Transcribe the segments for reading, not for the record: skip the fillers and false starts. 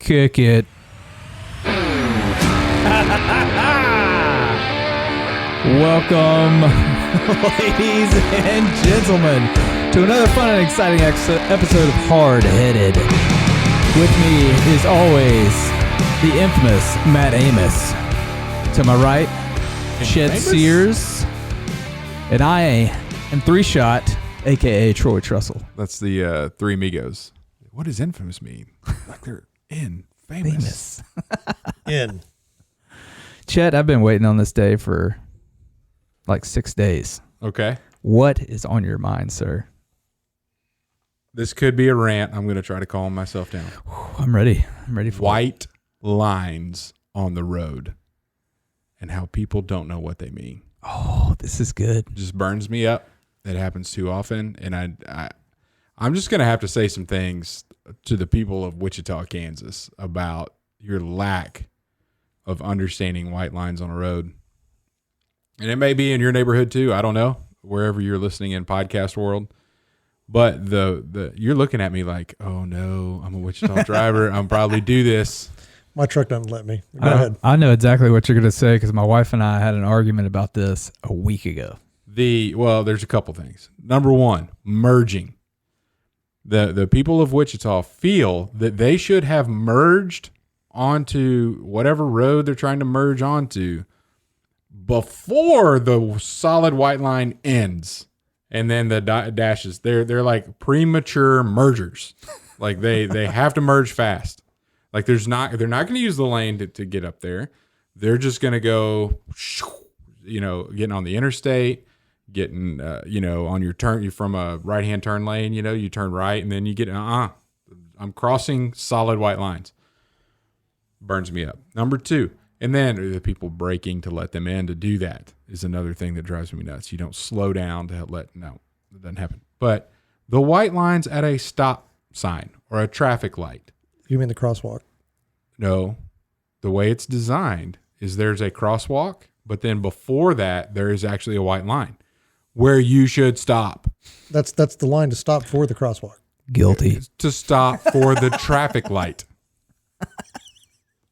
Kick it. Welcome, ladies and gentlemen, to another fun and exciting episode of Hardheaded. With me, as always, the infamous Matt Amos. To my right, Chet Sears. And I am Three Shot, a.k.a. Troy Trussell. That's the Three Amigos. What does infamous mean? Like they're famous. In. Chet, I've been waiting on this day for like 6 days. Okay. What is on your mind, sir? This could be a rant. I'm going to try to calm myself down. I'm ready. I'm ready for White lines on the road and how people don't know what they mean. Oh, this is good. Just burns me up. It happens too often. And I'm just going to have to say some things to the people of Wichita, Kansas about your lack of understanding white lines on a road. And it may be in your neighborhood too. I don't know, wherever you're listening in podcast world. But the you're looking at me like, oh no, I'm a Wichita driver. I'm probably do this. My truck doesn't let me. Go ahead. I know exactly what you're going to say because my wife and I had an argument about this a week ago. Well, there's a couple things. Number one, merging. The people of Wichita feel that they should have merged onto whatever road they're trying to merge onto before the solid white line ends, and then the dashes. They're like premature mergers. Like they have to merge fast. Like they're not going to use the lane to get up there. They're just going to go, getting on the interstate, getting on your turn. You're from a right hand turn lane. You turn right, and then you get I'm crossing solid white lines. Burns me up. Number two. And then the people braking to let them in to do that is another thing that drives me nuts. You don't slow down to no, that doesn't happen. But the white lines at a stop sign or a traffic light. You mean the crosswalk? No, the way it's designed is there's a crosswalk, but then before that, there is actually a white line where you should stop. That's the line to stop for the crosswalk. Guilty. To stop for the traffic light.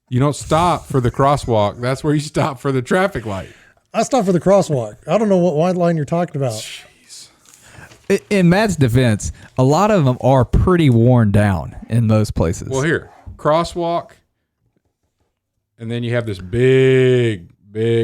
You don't stop for the crosswalk. That's where you stop for the traffic light. I stopped for the crosswalk. I don't know what white line you're talking about. Jeez. In Matt's defense, a lot of them are pretty worn down in most places. Well, here, crosswalk, and then you have this big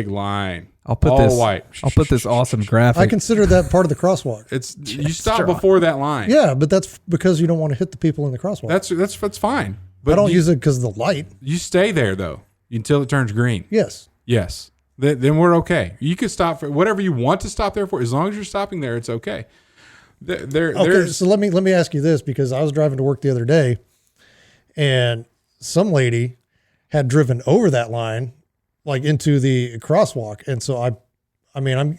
line. I'll put this awesome graphic. I consider that part of the crosswalk. You stop before that line. Yeah, but that's because you don't want to hit the people in the crosswalk. That's fine. But I don't use it because of the light. You stay there though until it turns green. Yes. Then we're okay. You can stop for whatever you want to stop there for. As long as you're stopping there, it's okay. Okay, so let me ask you this, because I was driving to work the other day, and some lady had driven over that line, like into the crosswalk, and so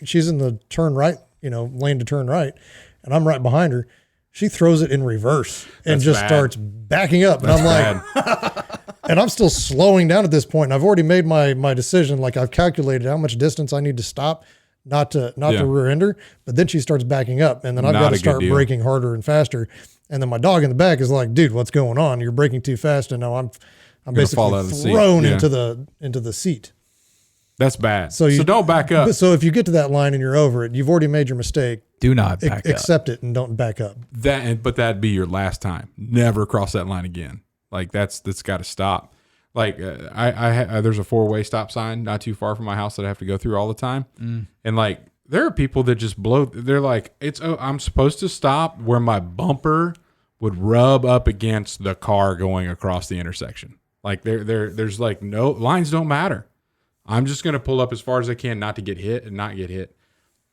she's in the turn right, lane to turn right, and I'm right behind her. She throws it in reverse and starts backing up. And I'm like, and I'm still slowing down at this point. And I've already made my decision. Like I've calculated how much distance I need to stop, not to rear end her. But then she starts backing up, and then I've got to start braking harder and faster. And then my dog in the back is like, dude, what's going on? You're braking too fast. And now I'm basically thrown into the seat. That's bad. So don't back up. So if you get to that line and you're over it, you've already made your mistake. Do not back up. Accept it and don't back up. But that'd be your last time. Never cross that line again. Like that's got to stop. Like there's a 4-way stop sign not too far from my house that I have to go through all the time. And like there are people that just blow. They're like, I'm supposed to stop where my bumper would rub up against the car going across the intersection. Like there's like no lines don't matter. I'm just going to pull up as far as I can not to get hit and not get hit.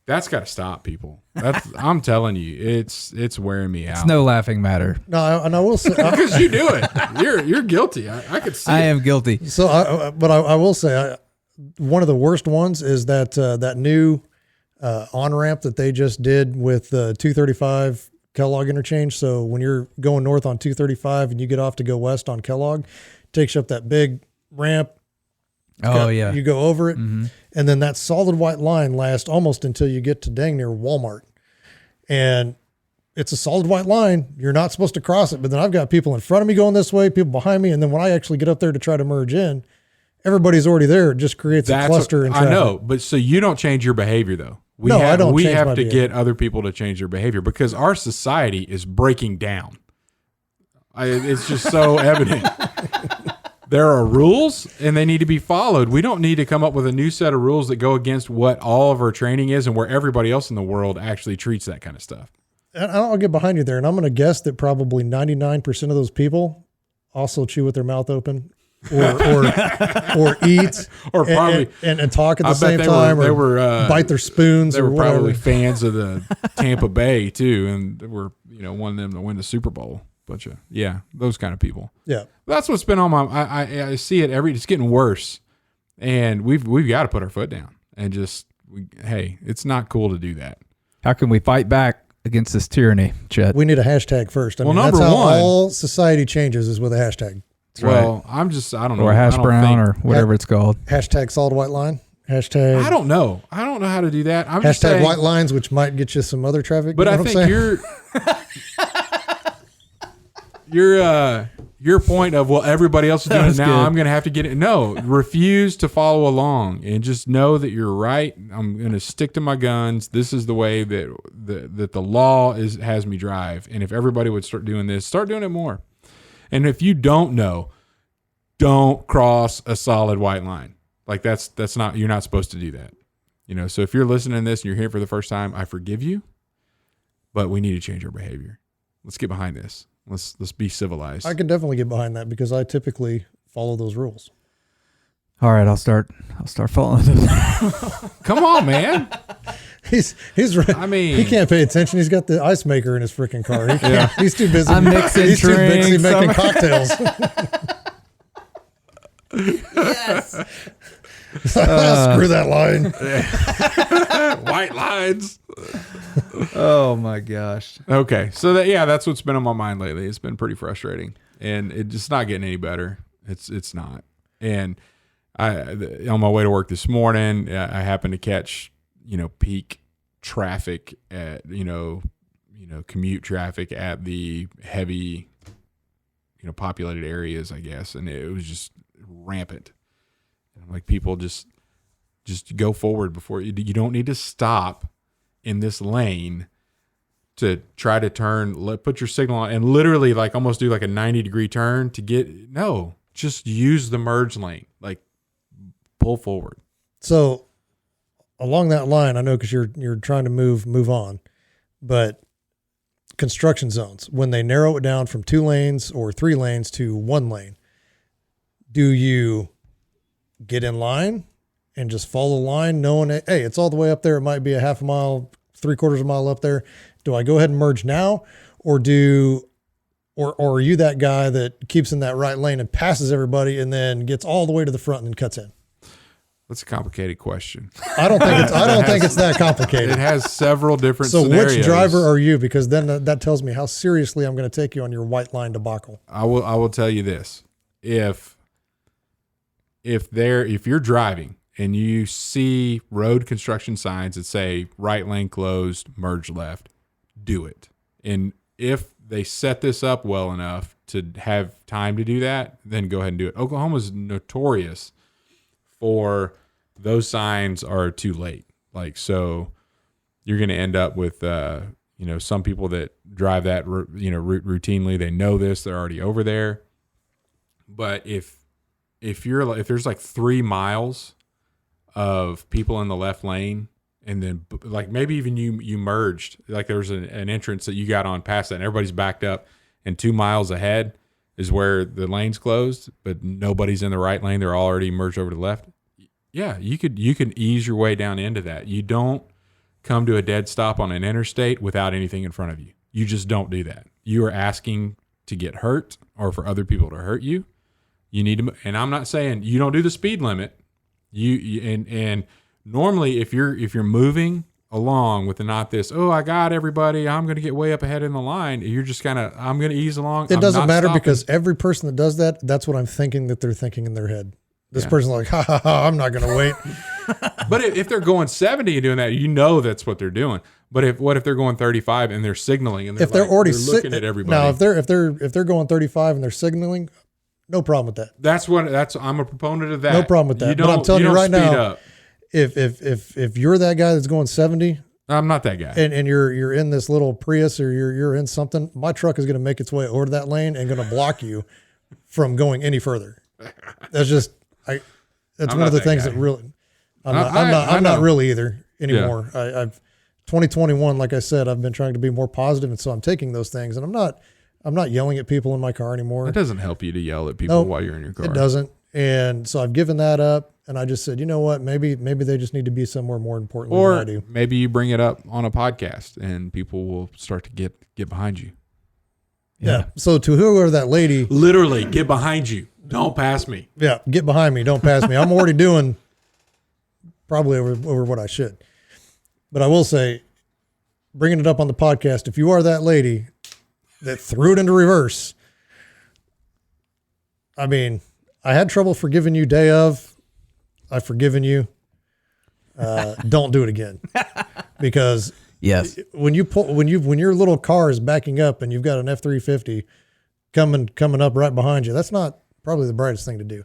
That's got to stop, people. I'm telling you, it's wearing me out. It's no laughing matter. No, and I will say because you do it. You're guilty. I could see. I am guilty. So, I will say, one of the worst ones is that new on ramp that they just did with the 235 Kellogg interchange. So when you're going north on 235 and you get off to go west on Kellogg, it takes you up that big ramp. Yeah. You go over it, and then that solid white line lasts almost until you get to dang near Walmart. And it's a solid white line. You're not supposed to cross it. But then I've got people in front of me going this way, people behind me. And then when I actually get up there to try to merge in, everybody's already there. It just creates a cluster in traffic. I know, but so you don't change your behavior though. I don't. We have to get other people to change their behavior because our society is breaking down. It's just so evident. There are rules and they need to be followed. We don't need to come up with a new set of rules that go against what all of our training is and where everybody else in the world actually treats that kind of stuff. And I'll get behind you there. And I'm going to guess that probably 99% of those people also chew with their mouth open or eat or probably and talk at the same time or bite their spoons. They or were probably fans of the Tampa Bay too. And they were, wanting them to win the Super Bowl. Bunch of those kind of people. Yeah, that's what's been on my. I see it it's getting worse, and we've got to put our foot down and just hey, it's not cool to do that. How can we fight back against this tyranny, Chet? We need a hashtag first. Number that's how one, all society changes is with a hashtag. That's well, right. I don't know, or hash brown or whatever it's called. Hashtag solid white line. Hashtag. I don't know how to do that. I'm hashtag just saying, white lines, which might get you some other traffic. But I think your point of, well, everybody else is doing it now, good. I'm going to have to get it. No, refuse to follow along and just know that you're right. I'm going to stick to my guns. This is the way that the law has me drive. And if everybody would start doing this, start doing it more. And if you don't know, don't cross a solid white line. Like that's not, you're not supposed to do that. So if you're listening to this and you're here for the first time, I forgive you, but we need to change our behavior. Let's get behind this. Let's be civilized. I can definitely get behind that because I typically follow those rules. All right, I'll start following them. Come on, man. He's I mean, he can't pay attention. He's got the ice maker in his freaking car. He's too busy. I'm mixing he's drinks. Too busy making cocktails. Yes. Screw that line. White lines. Oh my gosh. Okay, so that's what's been on my mind lately. It's been pretty frustrating, and it's just not getting any better. It's not. And on my way to work this morning, I happened to catch peak traffic at commute traffic at the heavy populated areas, I guess, and it was just rampant. Like people just go forward before you don't need to stop in this lane to try to turn, put your signal on and literally like almost do like a 90-degree turn to just use the merge lane, like pull forward. So along that line, I know because you're trying to move on, but construction zones, when they narrow it down from 2 lanes or 3 lanes to 1 lane, do you get in line and just follow the line knowing that, hey, it's all the way up there. It might be a half a mile, 3/4 mile up there. Do I go ahead and merge now or are you that guy that keeps in that right lane and passes everybody and then gets all the way to the front and then cuts in? That's a complicated question. I don't think it's that complicated. It has several different scenarios. Which driver are you? Because then that tells me how seriously I'm going to take you on your white line debacle. I will tell you this. If you're driving and you see road construction signs that say right lane closed, merge left, do it. And if they set this up well enough to have time to do that, then go ahead and do it. Oklahoma's notorious for those signs are too late. Like, so you're going to end up with, some people that drive that, route routinely, they know this, they're already over there. But if there's like 3 miles of people in the left lane and then like maybe even you merged, like there's an entrance that you got on past that and everybody's backed up and 2 miles ahead is where the lane's closed, but nobody's in the right lane. They're already merged over to the left. Yeah, you can ease your way down into that. You don't come to a dead stop on an interstate without anything in front of you. You just don't do that. You are asking to get hurt or for other people to hurt you. You need to, and I'm not saying you don't do the speed limit. And normally if you're moving along with not this, oh, I got everybody, I'm going to get way up ahead in the line. You're just I'm going to ease along. It doesn't matter because every person that does that, that's what I'm thinking that they're thinking in their head. This person's like, ha, I'm not going to wait. But if they're going 70 and doing that, that's what they're doing. But what if they're going 35 and they're signaling and if they're already they're looking at everybody? Now, if they're going 35 and they're signaling, no problem with that. I'm a proponent of that. No problem with that. But I'm telling you right now, if you're that guy that's going 70, I'm not that guy. And you're in this little Prius or you're in something, my truck is going to make its way over to that lane and going to block you from going any further. That's just that's one of the things that really I'm not really either anymore. Yeah. I've 2021, like I said, I've been trying to be more positive, and so I'm taking those things, and I'm not yelling at people in my car anymore. It doesn't help you to yell at people while you're in your car. It doesn't. And so I've given that up, and I just said, you know what, maybe they just need to be somewhere more important than I do. Maybe you bring it up on a podcast and people will start to get behind you. Yeah. So to whoever that lady, literally get behind you. Don't pass me. Yeah. Get behind me. Don't pass me. I'm already doing probably over what I should. But I will say, bringing it up on the podcast, if you are that lady that threw it into reverse, I mean, I had trouble forgiving you day of. I've forgiven you. Don't do it again, because yes, when your little car is backing up and you've got an F-350 coming up right behind you, that's not probably the brightest thing to do.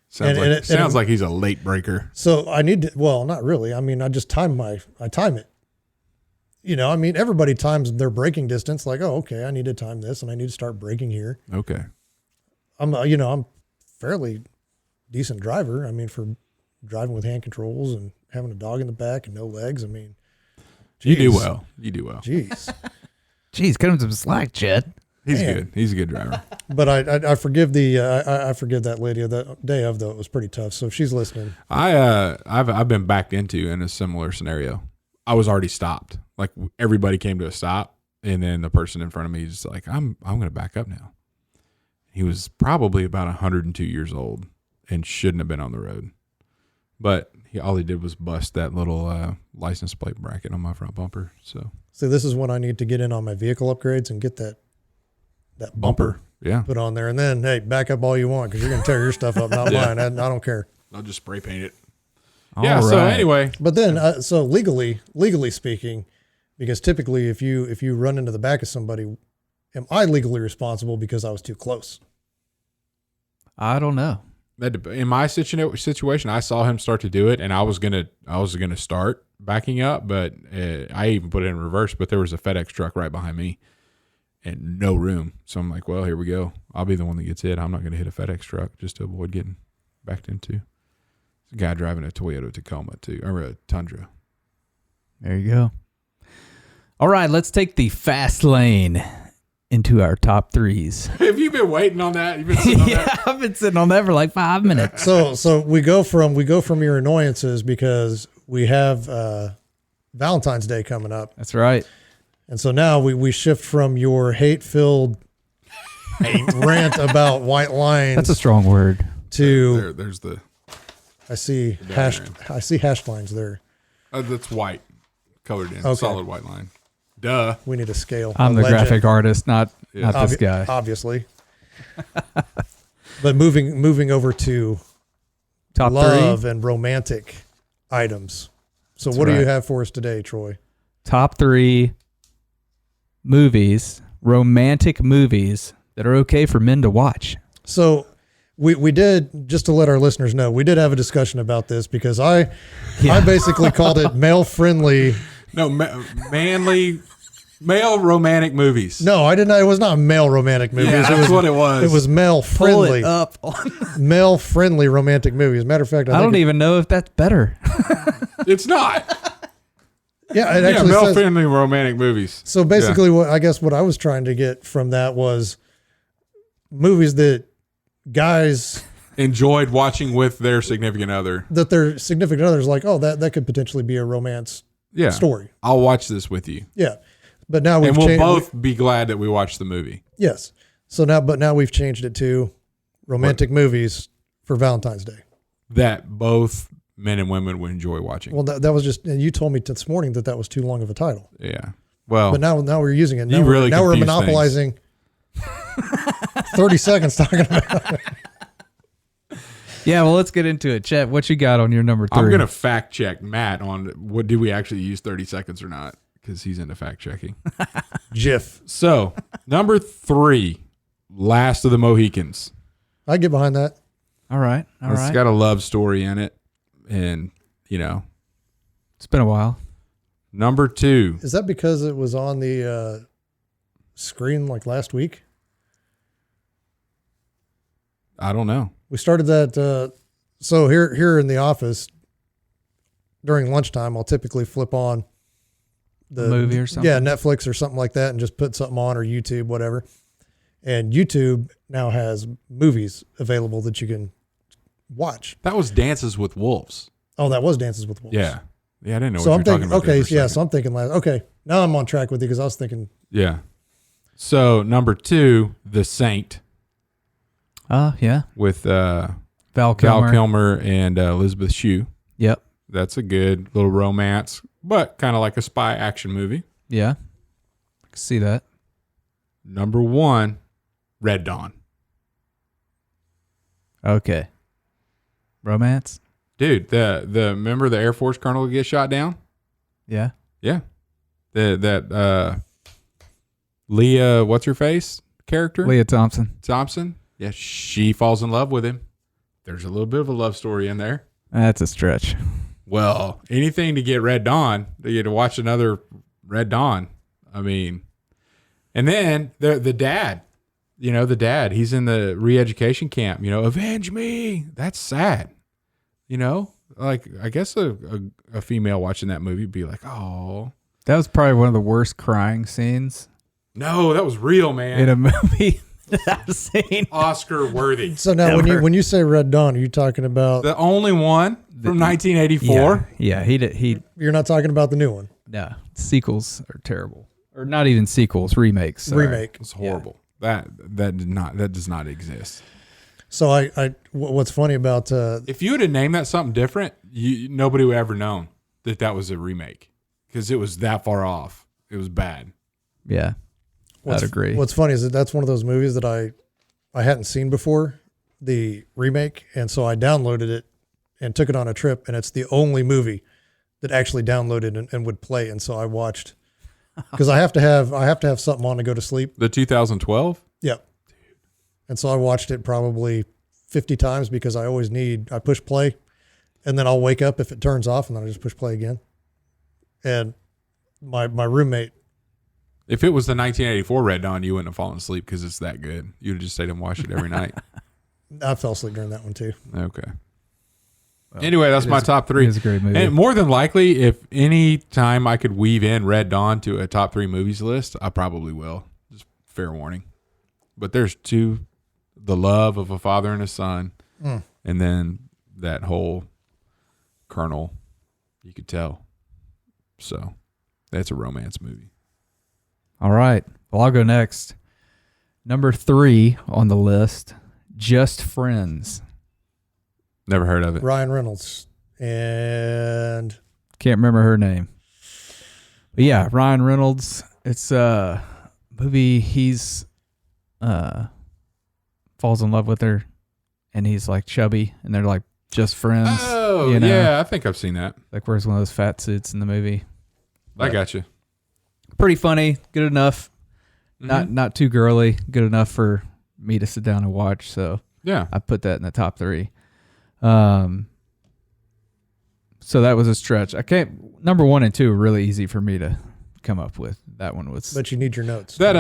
Sounds like he's a late breaker. So I need to, well, not really. I mean, I just time it. You know, I mean, everybody times their braking distance. Like, oh, okay, I need to time this and I need to start braking here. Okay. I'm fairly decent driver. I mean, for driving with hand controls and having a dog in the back and no legs. I mean, geez. You do well. Jeez. Jeez, cut him some slack, Chet. He's good. He's a good driver. But I forgive I forgive that lady of that day of, though. It was pretty tough. So if she's listening. I've been backed into in a similar scenario. I was already stopped. Like everybody came to a stop, and then the person in front of me is like, I'm going to back up now. He was probably about 102 years old and shouldn't have been on the road. But all he did was bust that little license plate bracket on my front bumper. So this is when I need to get in on my vehicle upgrades and get that bumper put on there. And then, hey, back up all you want, because you're going to tear your stuff up, not mine. I don't care. I'll just spray paint it. All right. So anyway. But then, so legally speaking, because typically if you run into the back of somebody, am I legally responsible because I was too close? I don't know. In my situation, I saw him start to do it, and I was gonna start backing up, but I even put it in reverse. But there was a FedEx truck right behind me, and no room. So I'm like, well, here we go. I'll be the one that gets hit. I'm not gonna hit a FedEx truck just to avoid getting backed into. There's a guy driving a Toyota Tacoma too, or a Tundra. There you go. All right, let's take the fast lane into our top threes. Have you been waiting on that? You've been sitting on that? I've been sitting on that for like 5 minutes. So we go from your annoyances, because we have Valentine's Day coming up. That's right. And so now we shift from your hate-filled rant about white lines. That's a strong word. To there's the. I see hashed lines there. That's white, colored in okay. Solid white line. Duh. We need a scale. I'm the graphic artist, not this guy. Obviously. But moving over to top love three and romantic items. So That's what do right. you have for us today, Troy? Top three movies, romantic movies that are okay for men to watch. So we did, just to let our listeners know, we did have a discussion about this, because I basically called it male friendly. No, male romantic movies. No, I didn't. It was not male romantic movies. Yeah, that's what it was. It was male friendly. Pull it up. Male friendly romantic movies. As a matter of fact, I don't even know if that's better. It's not. Yeah, it actually male says, friendly romantic movies. So basically, what I was trying to get from that was movies that guys enjoyed watching with their significant other. That their significant others like, oh, that could potentially be a romance story. I'll watch this with you. Yeah. But now we'll both be glad that we watched the movie. Yes. So now we've changed it to romantic movies for Valentine's Day that both men and women would enjoy watching. Well, that was just, and you told me this morning that was too long of a title. Yeah. Well, but now we're using it. Now we're monopolizing 30 seconds talking about it. Yeah, well, let's get into it. Chet, what you got on your number three? I'm going to fact check Matt on what did we actually use 30 seconds or not, because he's into fact checking. Jiff. So, number 3, Last of the Mohicans. I get behind that. All right. It's got a love story in it. And, it's been a while. Number 2. Is that because it was on the screen like last week? I don't know. We started that. So here in the office during lunchtime, I'll typically flip on the movie or something. Yeah, Netflix or something like that, and just put something on, or YouTube, whatever. And YouTube now has movies available that you can watch. That was Dances with Wolves. Oh, that was Dances with Wolves. Yeah. Yeah, I didn't know So what I'm you were thinking, talking about. okay, yeah, so I'm thinking okay, now I'm on track with you because I was thinking. Yeah. So, number 2, The Saint. Yeah. With Val Kilmer and Elizabeth Shue. Yep. That's a good little romance, but kind of like a spy action movie. Yeah. I can see that. Number 1, Red Dawn. Okay. Romance? Dude, the remember the Air Force colonel get shot down? Yeah. Yeah. That Leah, what's her face character? Leah Thompson. Yeah, she falls in love with him. There's a little bit of a love story in there. That's a stretch. Well, anything to get Red Dawn, to get to watch another Red Dawn. I mean, and then the dad, he's in the re-education camp, avenge me. That's sad. Like I guess a female watching that movie would be like, oh. That was probably one of the worst crying scenes. No, that was real, man. In a movie that I've seen. Oscar worthy. So now when you say Red Dawn, are you talking about the only one from 1984? Yeah, he You're not talking about the new one. No, sequels are terrible. Or not even sequels, remakes. Sorry. Remake. It's horrible. Yeah. That does not exist. So what's funny about if you would have named that something different, nobody would ever known that was a remake because it was that far off. It was bad. Yeah, I'd agree. What's funny is that's one of those movies that I hadn't seen before, the remake, and so I downloaded it and took it on a trip, and it's the only movie that actually downloaded and would play, and so I watched because I have to have something on to go to sleep. The 2012. Yep. And so I watched it probably 50 times because I push play and then I'll wake up if it turns off and then I just push play again. And my roommate. If it was the 1984 Red Dawn, you wouldn't have fallen asleep because it's that good. You'd have just stayed and watched it every night. I fell asleep during that one too. Okay. Well, anyway, that's my top 3. It's a great movie. And more than likely, if any time I could weave in Red Dawn to a top 3 movies list, I probably will. Just fair warning. But there's 2. The love of a father and a son, and then that whole colonel, you could tell. So that's a romance movie. All right. Well, I'll go next. Number 3 on the list, Just Friends. Never heard of it. Ryan Reynolds and can't remember her name. But yeah, Ryan Reynolds. It's a movie. He's falls in love with her, and he's like chubby, and they're like just friends. Oh, yeah, I think I've seen that. Like wears one of those fat suits in the movie. I got you. Pretty funny, good enough. Not too girly, good enough for me to sit down and watch. So yeah, I put that in the top 3. So that was a stretch. Number 1 and 2 are really easy for me to come up with. That one was. But you need your notes. That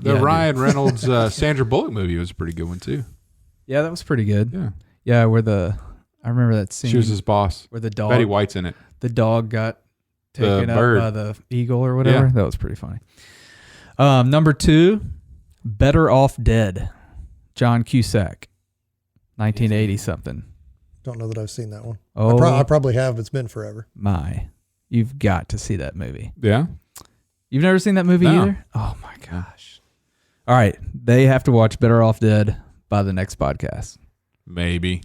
Ryan Reynolds Sandra Bullock movie was a pretty good one too. Yeah, that was pretty good. Yeah. Yeah, I remember that scene. She was his boss. Where the dog. Betty White's in it. The dog got taken up bird. by the eagle or whatever. Yeah. That was pretty funny. Number 2, Better Off Dead. John Cusack. 1980 something. Don't know that I've seen that one. Oh, I probably have. It's been forever. You've got to see that movie. Yeah. You've never seen that movie either? Oh my gosh. All right. They have to watch Better Off Dead by the next podcast. Maybe.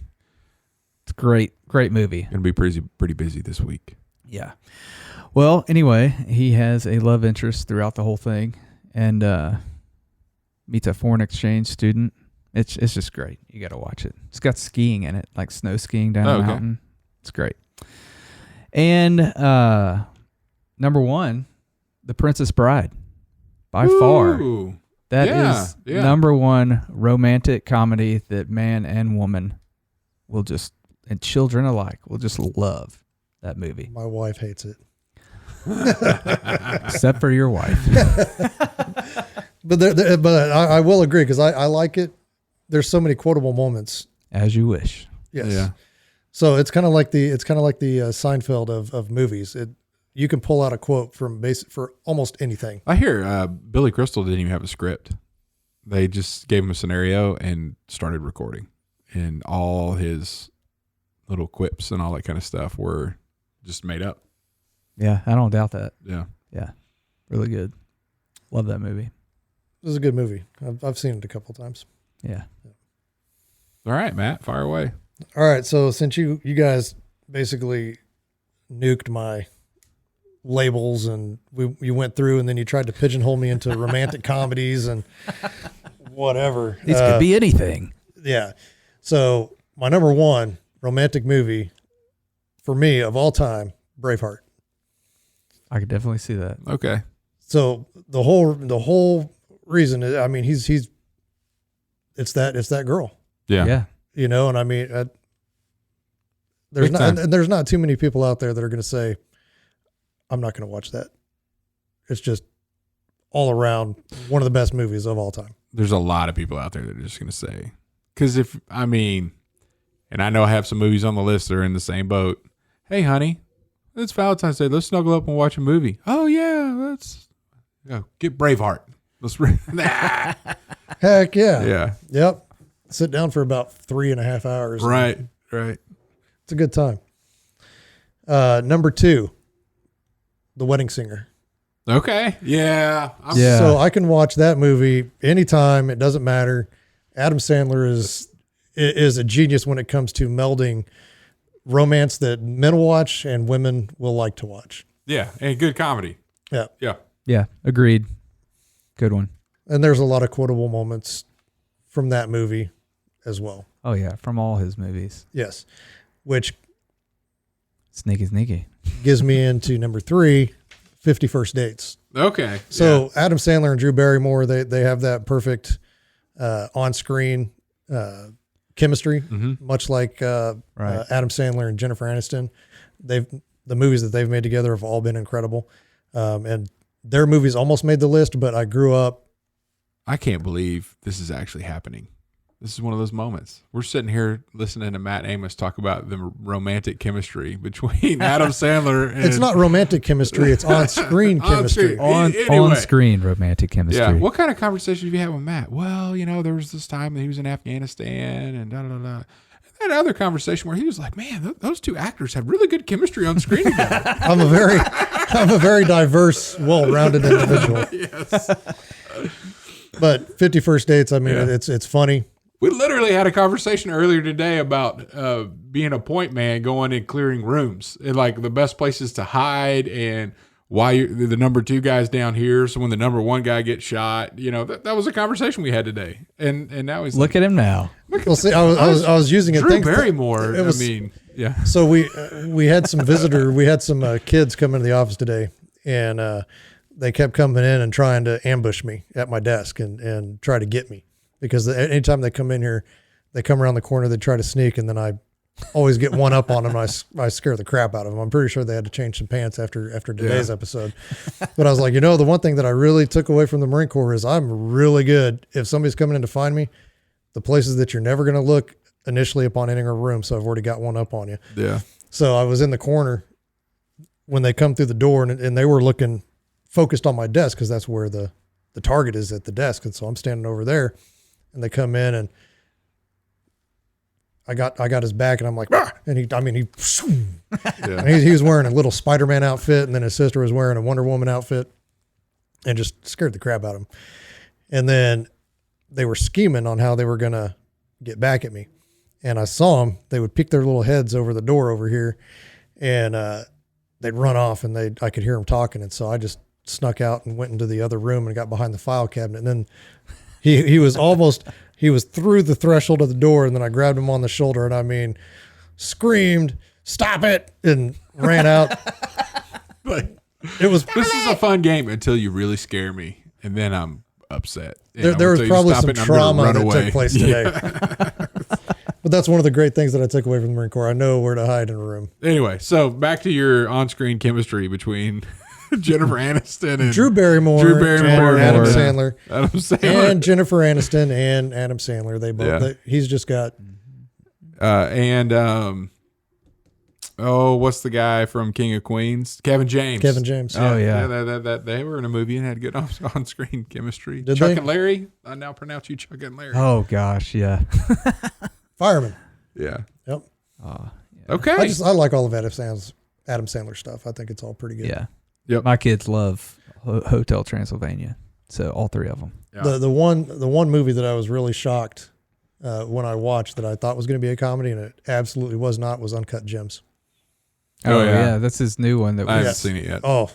It's a great movie. Gonna be pretty busy this week. Yeah. Well, anyway, he has a love interest throughout the whole thing and meets a foreign exchange student. It's just great. You got to watch it. It's got skiing in it, like snow skiing down a mountain. It's great. And number 1 The Princess Bride, by Ooh. far. That is Yeah. number one romantic comedy that man and woman will just, and children alike, will just love that movie. My wife hates it. Except for your wife. But I will agree because I like it. There's so many quotable moments. As you wish. Yes. Yeah. So it's kind of like the Seinfeld of movies. You can pull out a quote from for almost anything. I hear Billy Crystal didn't even have a script. They just gave him a scenario and started recording. And all his little quips and all that kind of stuff were just made up. Yeah, I don't doubt that. Yeah. Yeah, really good. Love that movie. This is a good movie. I've seen it a couple times. Yeah. All right, Matt, fire away. All right. So since you guys basically nuked my labels and you went through and then you tried to pigeonhole me into romantic comedies and whatever. These could be anything. Yeah. So my number one romantic movie for me of all time, Braveheart. I could definitely see that. Okay. So the whole reason is, I mean, it's that girl, Yeah. Yeah. you know, and I mean, there's Big not, time. and there's not too many people out there that are going to say, I'm not going to watch that. It's just all around one of the best movies of all time. There's a lot of people out there that are just going to say, because and I know I have some movies on the list that are in the same boat. Hey, honey, it's Valentine's Day. Let's snuggle up and watch a movie. Oh, yeah. Let's get Braveheart. Let's Heck yeah. Yeah. Yep. Sit down for about 3.5 hours. Right. It's a good time. Number two, The Wedding Singer. Okay. Yeah. Yeah. So I can watch that movie anytime. It doesn't matter. Adam Sandler is a genius when it comes to melding romance that men will watch and women will like to watch. Yeah. And good comedy. Yeah. Yeah. Yeah. Agreed. Good one. And there's a lot of quotable moments from that movie as well. Oh, yeah. From all his movies. Yes. Which Sneaky. gives me into number three, 50 First Dates. Okay. So Adam Sandler and Drew Barrymore, they have that perfect on-screen chemistry, much like Right. Adam Sandler and Jennifer Aniston. The movies that they've made together have all been incredible. And their movies almost made the list, but I grew up. I can't believe this is actually happening. This is one of those moments. We're sitting here listening to Matt Amos talk about the romantic chemistry between Adam Sandler and... It's not romantic chemistry. It's on-screen chemistry. On-screen romantic chemistry. Yeah. What kind of conversation have you had with Matt? Well, there was this time that he was in Afghanistan and da-da-da-da. And that other conversation where he was like, man, those two actors have really good chemistry on screen together. I'm a very diverse, well-rounded individual. Yes. But 50 First Dates, I mean, it's funny. We literally had a conversation earlier today about being a point man, going and clearing rooms and like the best places to hide and why you're the number two guy's down here. So when the number one guy gets shot, that was a conversation we had today. And now he's Look at him now. Well, see, I was using it. Drew Barrymore. Yeah. So we had some some kids come into the office today, and they kept coming in and trying to ambush me at my desk and try to get me. Because anytime they come in here, they come around the corner, they try to sneak, and then I always get one up on them. I scare the crap out of them. I'm pretty sure they had to change some pants after today's episode. But I was like, the one thing that I really took away from the Marine Corps is I'm really good. If somebody's coming in to find me, the places that you're never going to look initially upon entering a room. So I've already got one up on you. Yeah. So I was in the corner when they come through the door, and they were looking focused on my desk because that's where the target is, at the desk. And so I'm standing over there. And they come in, and I got his back, and I'm like, "Rah!" And he was wearing a little Spider-Man outfit, and then his sister was wearing a Wonder Woman outfit, and just scared the crap out of him. And then they were scheming on how they were going to get back at me. And I saw them, they would peek their little heads over the door over here, and they'd run off, and I could hear them talking. And so I just snuck out and went into the other room and got behind the file cabinet. And then he was through the threshold of the door, and then I grabbed him on the shoulder and screamed, "Stop it!" and ran out. It was. This is a fun game until you really scare me, and then I'm upset. There was probably some trauma that took place today. But that's one of the great things that I took away from the Marine Corps. I know where to hide in a room. Anyway, so back to your on-screen chemistry between Jennifer Aniston and Drew Barrymore, and Adam Sandler, and Jennifer Aniston and Adam Sandler. They both. He's just got. What's the guy from King of Queens? Kevin James. Oh yeah. That they were in a movie and had good on-screen chemistry. Did Chuck they? And Larry. I now pronounce you Chuck and Larry. Oh gosh, yeah. Fireman. Yeah. Yep. Okay. I like all of Adam Sandler stuff. I think it's all pretty good. Yeah. Yep. My kids love Hotel Transylvania, so all three of them. Yeah. The one movie that I was really shocked when I watched that I thought was going to be a comedy and it absolutely was not was Uncut Gems. Oh yeah, that's his new one. That I haven't seen it yet. Oh,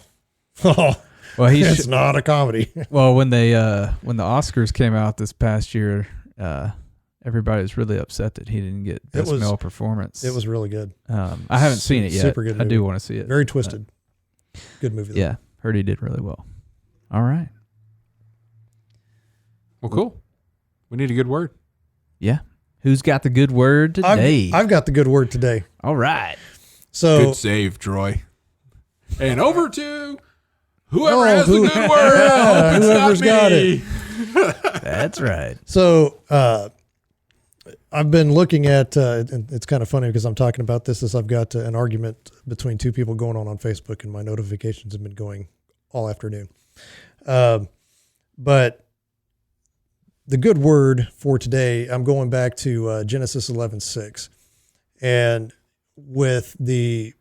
well, it's not a comedy. Well, when the Oscars came out this past year, everybody was really upset that he didn't get best male performance. It was really good. I haven't seen it yet. Super good movie. I do want to see it. Very twisted. Good movie though. Yeah, heard he did really well. All right. Well, cool. We need a good word. Yeah. Who's got the good word today? I've got the good word today. All right. So good save, Troy. And over to whoever has the good word. Yeah, whoever's got it. That's right. So I've been looking at, and it's kind of funny because I'm talking about this as I've got an argument between two people going on Facebook and my notifications have been going all afternoon. But the good word for today, I'm going back to Genesis 11:6. And with the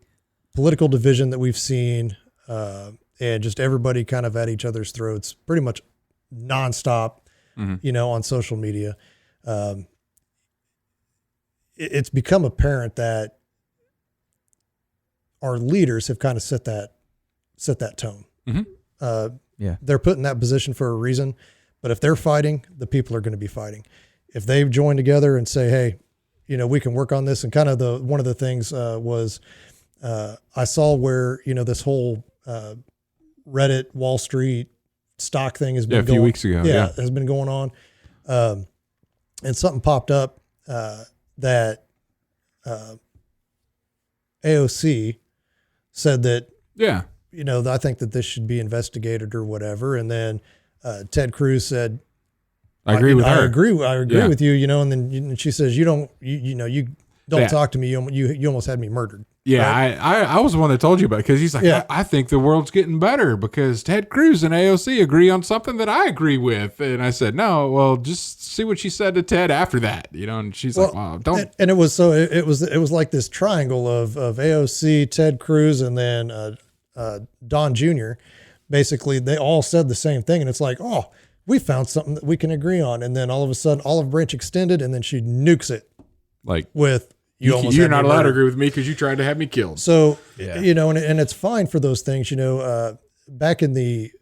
political division that we've seen and just everybody kind of at each other's throats pretty much nonstop, on social media, it's become apparent that our leaders have kind of set that tone. They're put in that position for a reason, but if they're fighting, the people are going to be fighting. If they join together and say, hey, we can work on this. And kind of one of the things was I saw where, this whole Reddit, Wall Street stock thing has been going a few weeks ago. Yeah, has been going on. And something popped up that AOC said that, I think that this should be investigated or whatever. And then Ted Cruz said, I agree with her. I agree with you, and then she says, you don't talk to me. You almost had me murdered. Yeah. Right? I was the one that told you about it because he's like, I think the world's getting better because Ted Cruz and AOC agree on something that I agree with. And I said, no, well, just see what she said to Ted after that, and she's like, well, don't. And it was like this triangle of AOC, Ted Cruz, and then Don Jr. Basically, they all said the same thing. And it's like, oh, we found something that we can agree on. And then all of a sudden, Olive Branch extended, and then she nukes it. Like with you're not allowed to agree with me because you tried to have me killed. So, and it's fine for those things, back in the,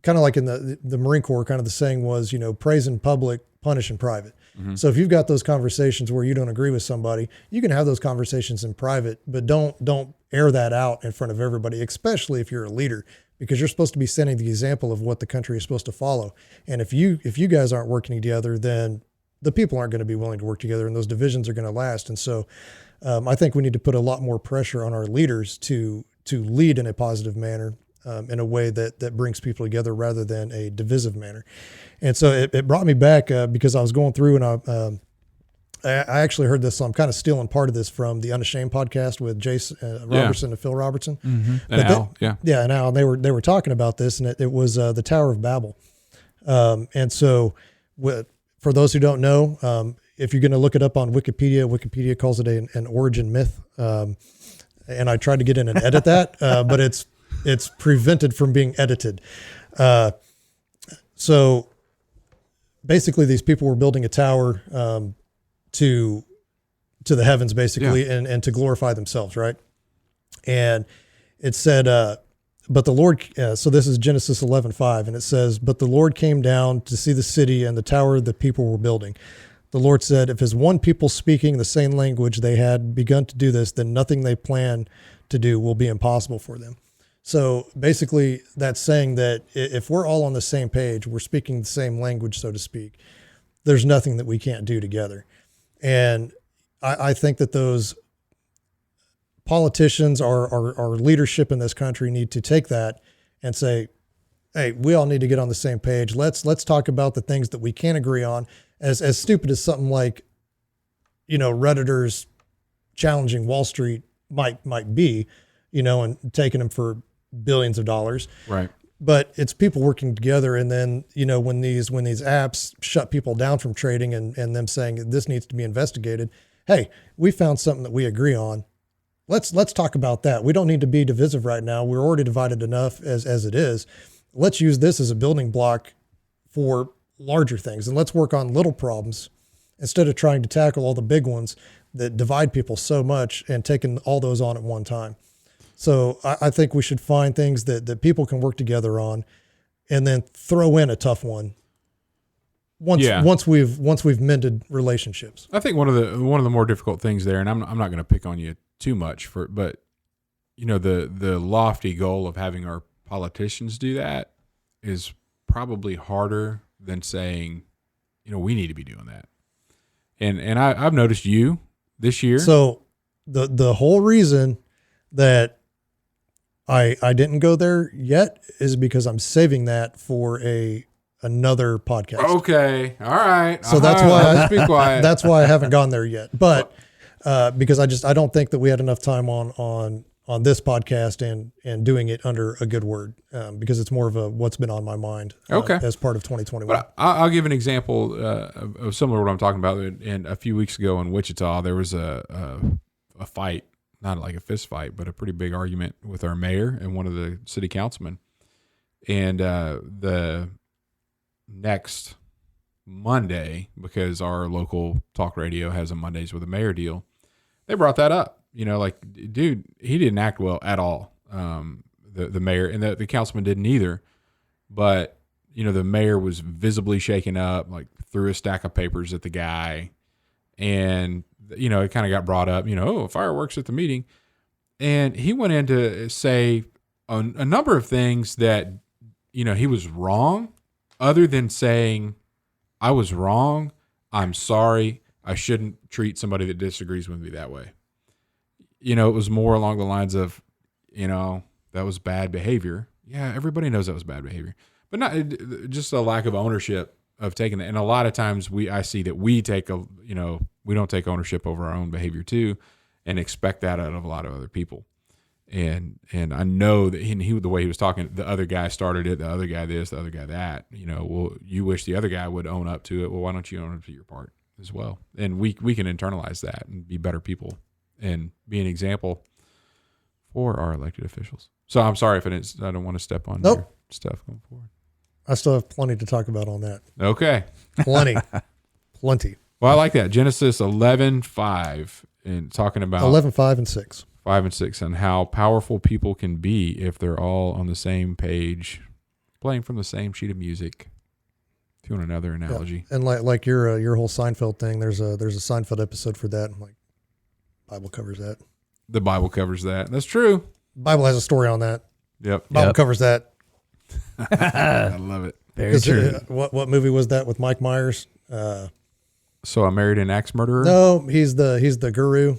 kind of like in the Marine Corps, kind of the saying was, praise in public, punish in private. So if you've got those conversations where you don't agree with somebody, you can have those conversations in private, but don't air that out in front of everybody, especially if you're a leader, because you're supposed to be setting the example of what the country is supposed to follow. And if you guys aren't working together, then the people aren't going to be willing to work together, and those divisions are going to last. And so I think we need to put a lot more pressure on our leaders to lead in a positive manner, in a way that brings people together rather than a divisive manner. And so it brought me back because I was going through and I actually heard this, so I'm kind of stealing part of this from the Unashamed podcast with Jason Robertson and Phil Robertson. And Al, and Al, and they were talking about this, and it was the Tower of Babel. And so for those who don't know, if you're going to look it up on Wikipedia calls it an origin myth. And I tried to get in and edit that, but it's prevented from being edited. So basically these people were building a tower, to the heavens, basically, and to glorify themselves. Right. And it said, but the Lord, so this is Genesis 11:5, and it says, but the Lord came down to see the city and the tower the people were building. The Lord said, if as one people speaking the same language they had begun to do this, then nothing they plan to do will be impossible for them. So basically that's saying that if we're all on the same page, we're speaking the same language, so to speak, there's nothing that we can't do together. And I think that those politicians, our leadership in this country need to take that and say, hey, we all need to get on the same page. Let's talk about the things that we can agree on. As stupid as something like, Redditors challenging Wall Street might be, and taking them for billions of dollars. Right. But it's people working together. And then, when these apps shut people down from trading and them saying this needs to be investigated, hey, we found something that we agree on. Let's talk about that. We don't need to be divisive right now. We're already divided enough as it is. Let's use this as a building block for larger things. And let's work on little problems instead of trying to tackle all the big ones that divide people so much and taking all those on at one time. So I think we should find things that people can work together on, and then throw in a tough one once we've mended relationships. I think one of the more difficult things there, and I'm not going to pick on you too much but the lofty goal of having our politicians do that is probably harder than saying, we need to be doing that. And I've noticed you this year. So the whole reason that I didn't go there yet is because I'm saving that for another podcast. Okay. All right. So that's why be quiet. That's why I haven't gone there yet. But because I don't think that we had enough time on this podcast and doing it under a good word, because it's more of what's been on my mind as part of 2021. But I'll give an example of similar to what I'm talking about. And a few weeks ago in Wichita, there was a fight. Not like a fist fight, but a pretty big argument with our mayor and one of the city councilmen. And the next Monday, because our local talk radio has a Mondays with a mayor deal, they brought that up. Dude, he didn't act well at all. The mayor and the councilman didn't either. But, the mayor was visibly shaken up, like threw a stack of papers at the guy. And it kind of got brought up, fireworks at the meeting. And he went in to say a number of things that, he was wrong, other than saying, I was wrong. I'm sorry. I shouldn't treat somebody that disagrees with me that way. It was more along the lines of, that was bad behavior. Yeah, everybody knows that was bad behavior. But not just a lack of ownership of taking it. And a lot of times I see that we take we don't take ownership over our own behavior too, and expect that out of a lot of other people. And I know that the way he was talking, the other guy started it, the other guy this, the other guy that, you wish the other guy would own up to it. Well, why don't you own up to your part as well? And we can internalize that and be better people and be an example for our elected officials. So I'm sorry if I don't want to step on your stuff going forward. I still have plenty to talk about on that. Okay. Plenty. Well, I like that. Genesis 11:5 and talking about 11:5 and 6. 5 and 6 and how powerful people can be if they're all on the same page, playing from the same sheet of music. If you want another analogy. Yeah. And like your whole Seinfeld thing, there's a Seinfeld episode for that. Like, Bible covers that. The Bible covers that. That's true. Bible has a story on that. Yep. Bible covers that. I love it. Very true. What movie was that with Mike Myers? So I Married an Axe Murderer? No, he's the guru.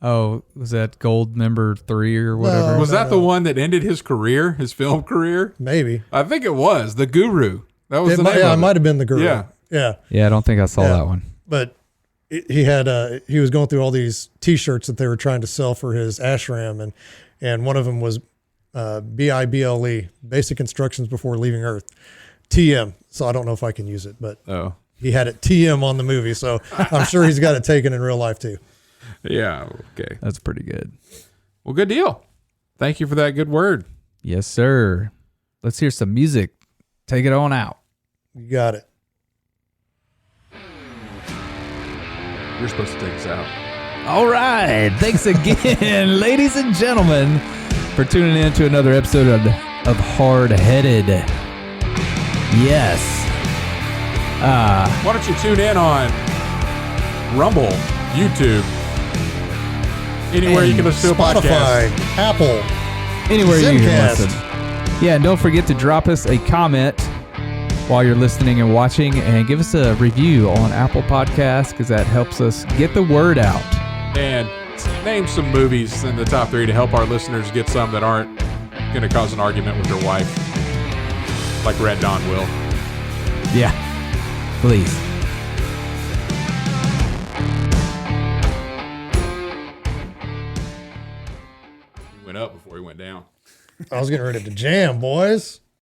Oh, was that Gold Member 3 or whatever? Was that the one that ended his career, his film career? Maybe. I think it was The Guru. That was the name of it. Yeah, it might have been The Guru. Yeah. Yeah, I don't think I saw that one. But he was going through all these T-shirts that they were trying to sell for his ashram, and one of them was BIBLE, Basic Instructions Before Leaving Earth, TM. So I don't know if I can use it, but he had it TM on the movie, so I'm sure he's got it taken in real life too. Yeah, okay. That's pretty good. Well, good deal. Thank you for that good word. Yes, sir. Let's hear some music. Take it on out. You got it. You're supposed to take us out. All right. Thanks again, ladies and gentlemen, for tuning in to another episode of Hardheaded. Yes. Why don't you tune in on Rumble, YouTube, anywhere you can listen to a Spotify, podcast. Apple, anywhere you can Zencast. listen. Yeah, and don't forget to drop us a comment while you're listening and watching, and give us a review on Apple Podcasts, because that helps us get the word out. And name some movies in the top 3 to help our listeners get some that aren't going to cause an argument with their wife, like Red Dawn will. Yeah, please. He went up before he went down. I was getting ready to jam, boys.